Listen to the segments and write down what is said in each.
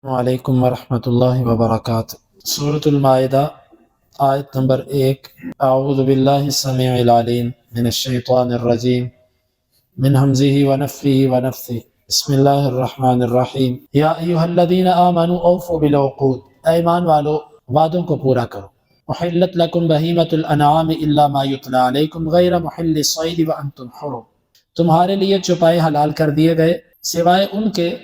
وعلیکم ورحمۃ اللہ وبرکاتہ۔ سورۃ المائدہ آیت نمبر 1۔ اعوذ باللہ السمیع العلیم من الشیطان الرجیم من ہمزہ ونفثہ ونفثہ بسم اللہ الرحمن الرحیم۔ یا ایھا الذین آمنوا اوفوا بالعقود، اے ایمان والو وعدوں کو پورا کرو۔ احلت لکم بہیمۃ الانعام الا ما یتلی علیکم غیر محل الصید وانتم حرم، تمہارے لیے چوپائے حلال کر دیے گئے سوائے ان کے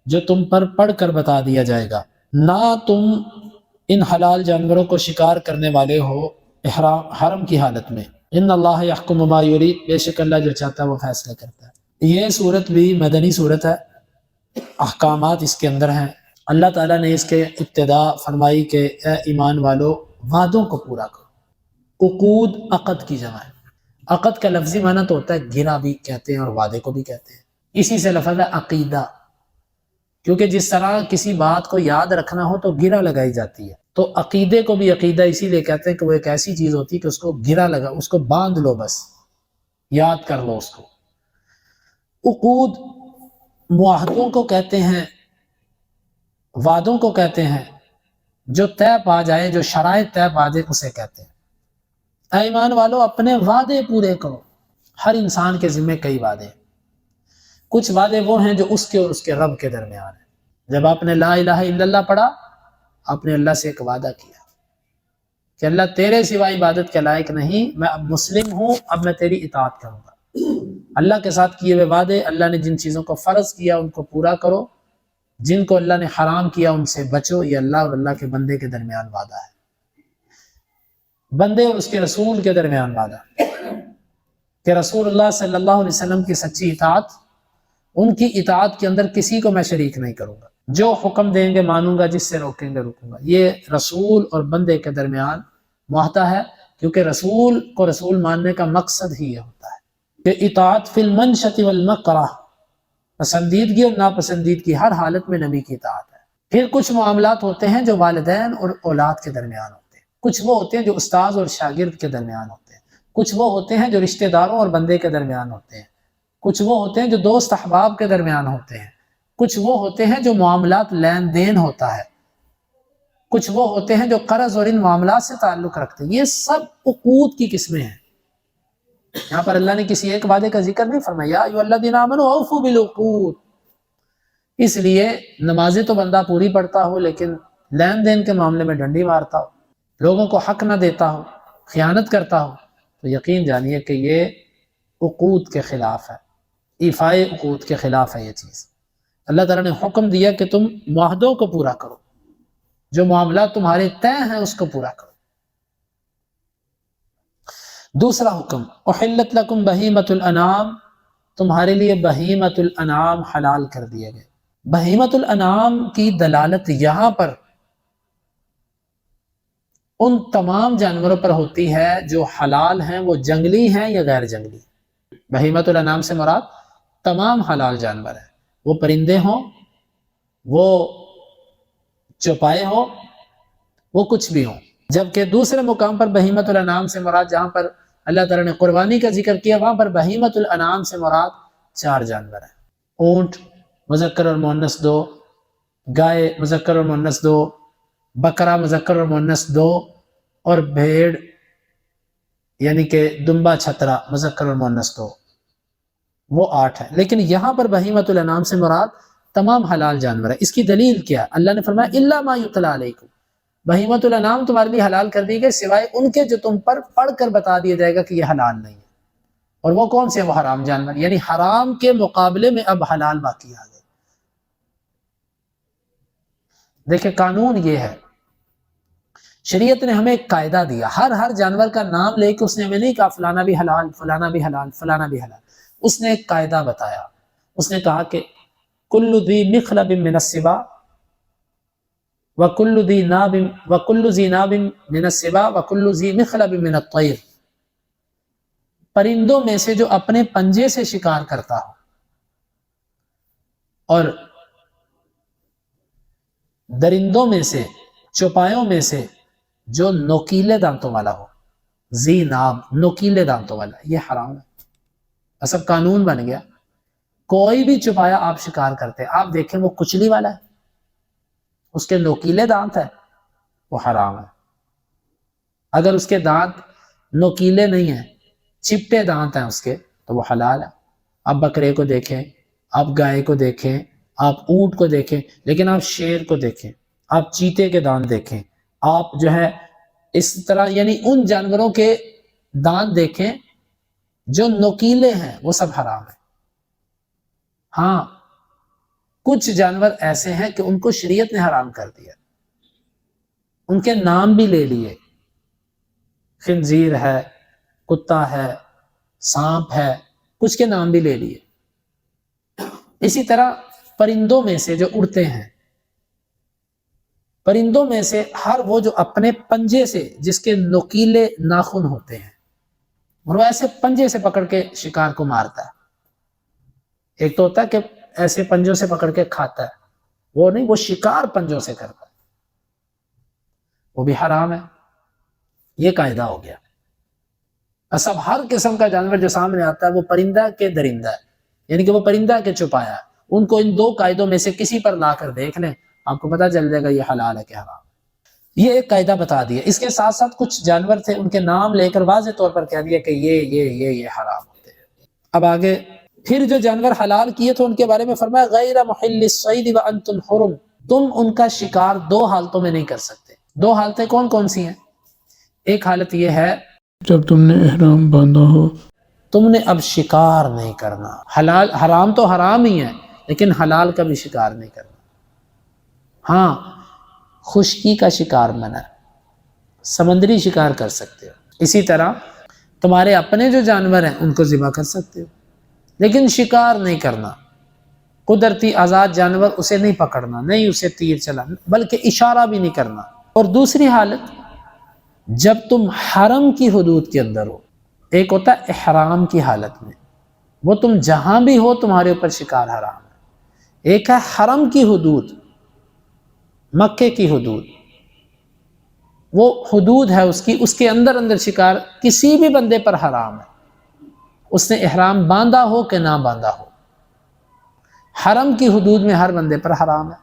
جو تم پر پڑھ کر بتا دیا جائے گا، نہ تم ان حلال جانوروں کو شکار کرنے والے ہو حرم کی حالت میں۔ ان اللہ یحکم ما یرید، بے شک اللہ جو چاہتا ہے وہ فیصلہ کرتا ہے۔ یہ صورت بھی مدنی صورت ہے، احکامات اس کے اندر ہیں۔ اللہ تعالیٰ نے اس کے ابتدا فرمائی کہ اے ایمان والو وعدوں کو پورا کرو۔ عقود عقد کی جمع ہے۔ عقد کا لفظی معنی تو ہوتا ہے گرہ بھی کہتے ہیں اور وعدے کو بھی کہتے ہیں، اسی سے لفظ ہے عقیدہ، کیونکہ جس طرح کسی بات کو یاد رکھنا ہو تو گرہ لگائی جاتی ہے، تو عقیدے کو بھی عقیدہ اسی لیے کہتے ہیں کہ وہ ایک ایسی چیز ہوتی ہے کہ اس کو گرہ لگا، اس کو باندھ لو، بس یاد کر لو اس کو۔ عقود معاہدوں کو کہتے ہیں، وعدوں کو کہتے ہیں، جو طے پا جائے، جو شرائط طے پا جائے اسے کہتے ہیں۔ اے ایمان والو اپنے وعدے پورے کرو۔ ہر انسان کے ذمہ کئی وعدے ہیں۔ کچھ وعدے وہ ہیں جو اس کے اور اس کے رب کے درمیان ہیں۔ جب آپ نے لا الہ الا اللہ پڑھا، آپ نے اللہ سے ایک وعدہ کیا کہ اللہ تیرے سوا عبادت کے لائق نہیں، میں اب مسلم ہوں، اب میں تیری اطاعت کروں گا۔ اللہ کے ساتھ کیے ہوئے وعدے، اللہ نے جن چیزوں کو فرض کیا ان کو پورا کرو، جن کو اللہ نے حرام کیا ان سے بچو۔ یہ اللہ اور اللہ کے بندے کے درمیان وعدہ ہے، بندے اور اس کے رسول کے درمیان وعدہ کہ رسول اللہ صلی اللہ علیہ وسلم کی سچی اطاعت، ان کی اطاعت کے اندر کسی کو میں شریک نہیں کروں گا، جو حکم دیں گے مانوں گا، جس سے روکیں گے رکوں گا۔ یہ رسول اور بندے کے درمیان معاہدہ ہے، کیونکہ رسول کو رسول ماننے کا مقصد ہی یہ ہوتا ہے کہ اطاعت فی المنشۃ والمکرہ، پسندیدگی اور ناپسندیدگی ہر حالت میں نبی کی اطاعت ہے۔ پھر کچھ معاملات ہوتے ہیں جو والدین اور اولاد کے درمیان ہوتے ہیں، کچھ وہ ہوتے ہیں جو استاذ اور شاگرد کے درمیان ہوتے ہیں، کچھ وہ ہوتے ہیں جو رشتہ داروں اور بندے کے درمیان ہوتے ہیں، کچھ وہ ہوتے ہیں جو دوست احباب کے درمیان ہوتے ہیں، کچھ وہ ہوتے ہیں جو معاملات لین دین ہوتا ہے، کچھ وہ ہوتے ہیں جو قرض اور ان معاملات سے تعلق رکھتے ہیں۔ یہ سب عقود کی قسمیں ہیں۔ یہاں پر اللہ نے کسی ایک وعدے کا ذکر نہیں فرمایا، یا ایھا الذین آمنوا اوفوا بالعقود۔ اس لیے نمازیں تو بندہ پوری پڑھتا ہو لیکن لین دین کے معاملے میں ڈنڈی مارتا ہو، لوگوں کو حق نہ دیتا ہو، خیانت کرتا ہو، تو یقین جانیے کہ یہ عقود کے خلاف ہے، ایفائے عقود کے خلاف ہے یہ چیز۔ اللہ تعالیٰ نے حکم دیا کہ تم معاہدوں کو پورا کرو، جو معاملات تمہارے طے ہیں اس کو پورا کرو۔ دوسرا حکم، احلت لکم بہیمۃ الانعام، تمہارے لیے بہیمۃ الانعام حلال کر دیے گئے۔ بہیمۃ الانعام کی دلالت یہاں پر ان تمام جانوروں پر ہوتی ہے جو حلال ہیں، وہ جنگلی ہیں یا غیر جنگلی۔ بہیمۃ الانعام سے مراد تمام حلال جانور ہیں، وہ پرندے ہوں، وہ چوپائے ہوں، وہ کچھ بھی ہوں۔ جبکہ دوسرے مقام پر بہیمۃ الانعام سے مراد، جہاں پر اللہ تعالیٰ نے قربانی کا ذکر کیا، وہاں پر بہیمۃ الانعام سے مراد 4 جانور ہیں۔ اونٹ مذکر اور مؤنث 2، گائے مذکر اور مؤنث 2، بکرا مذکر اور مؤنث 2، اور بھیڑ یعنی کہ دمبا چھترا مذکر اور مؤنث 2، وہ 8 ہیں۔ لیکن یہاں پر بہیمۃ الانعام سے مراد تمام حلال جانور ہے۔ اس کی دلیل کیا ہے؟ اللہ نے فرمایا الا ما یتلی علیکم، بہیمۃ الانعام تمہارے لیے حلال کر دی گئی سوائے ان کے جو تم پر پڑھ کر بتا دیا جائے گا کہ یہ حلال نہیں ہے۔ اور وہ کون سے؟ وہ حرام جانور، یعنی حرام کے مقابلے میں اب حلال باقی آ گئے۔ دیکھیں قانون یہ ہے، شریعت نے ہمیں ایک قاعدہ دیا، ہر جانور کا نام لے کے اس نے ہمیں نہیں کہا فلانا بھی حلال، فلانا بھی حلال، فلانا بھی حلال۔ اس نے ایک قاعدہ بتایا، اس نے کہا کہ کل ذی مخلب من السباع وکل ذی ناب من السباع وکل ذی مخلب من الطیر، پرندوں میں سے جو اپنے پنجے سے شکار کرتا ہو اور درندوں میں سے، چوپایوں میں سے جو نوکیلے دانتوں والا ہو، ذی ناب نوکیلے دانتوں والا، یہ حرام ہے۔ اصل قانون بن گیا، کوئی بھی چوپایا آپ شکار کرتے ہیں، آپ دیکھیں وہ کچلی والا ہے اس کے نوکیلے دانت ہیں وہ حرام ہے. اگر اس کے دانت نوکیلے نہیں ہیں، چپٹے دانت ہیں اس کے، تو وہ حلال ہے. آپ بکرے کو دیکھیں، آپ گائے کو دیکھیں، آپ اونٹ کو دیکھیں، لیکن آپ شیر کو دیکھیں، آپ چیتے کے دانت دیکھیں، آپ جو ہے اس طرح یعنی ان جانوروں کے دانت دیکھیں جو نوکیلے ہیں، وہ سب حرام ہے. ہاں کچھ جانور ایسے ہیں کہ ان کو شریعت نے حرام کر دیا، ان کے نام بھی لے لیے، خنزیر ہے، کتا ہے، سانپ ہے، کچھ کے نام بھی لے لیے. اسی طرح پرندوں میں سے جو اڑتے ہیں، پرندوں میں سے ہر وہ جو اپنے پنجے سے، جس کے نوکیلے ناخن ہوتے ہیں، اور وہ ایسے پنجے سے پکڑ کے شکار کو مارتا ہے. ایک تو ہوتا ہے کہ ایسے پنجوں سے پکڑ کے کھاتا ہے، وہ نہیں، وہ شکار پنجوں سے کرتا ہے، وہ بھی حرام ہے. یہ قاعدہ ہو گیا. سب ہر قسم کا جانور جو سامنے آتا ہے وہ پرندہ کے درندہ ہے، یعنی کہ وہ پرندہ کے چھپایا ہے. ان کو ان دو قاعدوں میں سے کسی پر لا کر دیکھ لیں، آپ کو پتہ چل جائے گا یہ حلال ہے کہ حرام. یہ ایک قاعدہ بتا دیا. اس کے ساتھ ساتھ کچھ جانور تھے، ان کے نام لے کر واضح طور پر کہہ دیا کہ یہ حرام ہوتے ہیں. اب آگے پھر جو جانور حلال کیے تھے ان کے بارے میں فرمایا غیر محل الصید وانتم حرم، تم ان کا شکار دو حالتوں میں نہیں کر سکتے. دو حالتیں کون کون سی ہیں؟ ایک حالت یہ ہے جب تم نے احرام باندھا ہو، تم نے اب شکار نہیں کرنا. حلال حرام تو حرام ہی ہے، لیکن حلال کا بھی شکار نہیں کرنا. ہاں خشکی کا شکار منع، سمندری شکار کر سکتے ہو. اسی طرح تمہارے اپنے جو جانور ہیں ان کو ذبح کر سکتے ہو، لیکن شکار نہیں کرنا. قدرتی آزاد جانور اسے نہیں پکڑنا، نہیں اسے تیر چلانا، بلکہ اشارہ بھی نہیں کرنا. اور دوسری حالت جب تم حرم کی حدود کے اندر ہو. ایک ہوتا ہے احرام کی حالت میں، وہ تم جہاں بھی ہو تمہارے اوپر شکار حرام ہے. ایک ہے حرم کی حدود، مکے کی حدود، وہ حدود ہے اس کے اندر شکار کسی بھی بندے پر حرام ہے، اس نے احرام باندھا ہو کہ نہ باندھا ہو. حرم کی حدود میں ہر بندے پر حرام ہے،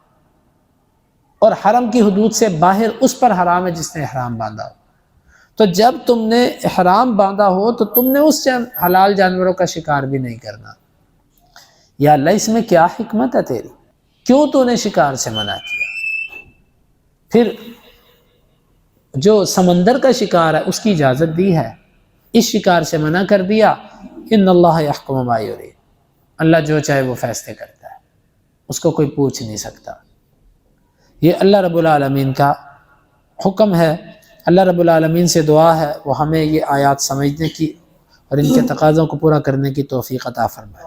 اور حرم کی حدود سے باہر اس پر حرام ہے جس نے احرام باندھا ہو. تو جب تم نے احرام باندھا ہو تو تم نے اس حلال جانوروں کا شکار بھی نہیں کرنا. یا اللہ اس میں کیا حکمت ہے تیری، کیوں تو نے شکار سے منع کیا؟ پھر جو سمندر کا شکار ہے اس کی اجازت دی ہے، اس شکار سے منع کر دیا. ان اللہ یحکم ما یرید، اللہ جو چاہے وہ فیصلے کرتا ہے، اس کو کوئی پوچھ نہیں سکتا. یہ اللہ رب العالمین کا حکم ہے. اللہ رب العالمین سے دعا ہے وہ ہمیں یہ آیات سمجھنے کی اور ان کے تقاضوں کو پورا کرنے کی توفیق عطا فرمائے.